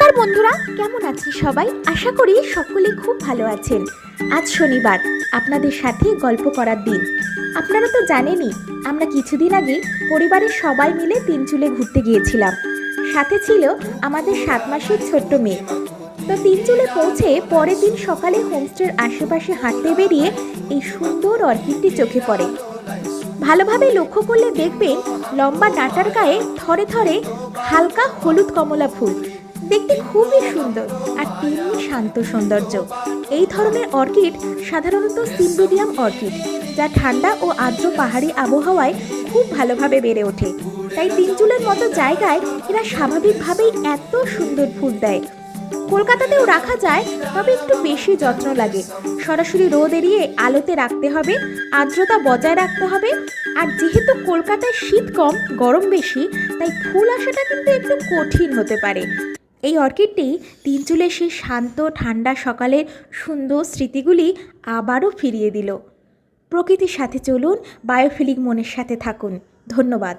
নমস্কার বন্ধুরা, কেমন আছেন সবাই? আশা করি সকলে খুব ভালো আছেন। আজ শনিবার, আপনাদের সাথে গল্প করার দিন। আপনারা তো জানেনই, আমরা কিছুদিন আগে পরিবারের সবাই মিলে তিনচুলে ঘুরতে গিয়েছিলাম। সাথে ছিল আমাদের 7 মাসের ছোট্ট মেয়ে। তো তিনচুলে পৌঁছে পরের দিন সকালে হোমস্টের আশেপাশে হাঁটতে বেরিয়ে এই সুন্দর অর্কিডটি চোখে পড়ে। ভালোভাবে লক্ষ্য করলে দেখবেন লম্বা ডাঁটার গায়ে থরে থরে হালকা হলুদ কমলা ফুল। দেখতে খুবই সুন্দর আর তেমনি শান্ত সৌন্দর্য। এই ধরনের অর্কিড সাধারণত সিম্বিডিয়াম অর্কিড, যা ঠান্ডা ও আর্দ্র পাহাড়ি আবহাওয়ায় খুব ভালোভাবে বেড়ে ওঠে। তাই তিনচুলের মতো জায়গায় এরা স্বাভাবিকভাবেই এত সুন্দর ফুল দেয়। কলকাতাতেও রাখা যায়, তবে একটু বেশি যত্ন লাগে। সরাসরি রোদ এড়িয়ে আলোতে রাখতে হবে, আর্দ্রতা বজায় রাখতে হবে। আর যেহেতু কলকাতায় শীত কম, গরম বেশি, তাই ফুল আসাটা কিন্তু একটু কঠিন হতে পারে। এই অর্কিডটি তিনচুলের সেই শান্ত ঠান্ডা সকালের সুন্দর স্মৃতিগুলি আবারও ফিরিয়ে দিল। প্রকৃতির সাথে চলুন, বায়োফিলিক মনের সাথে থাকুন। ধন্যবাদ।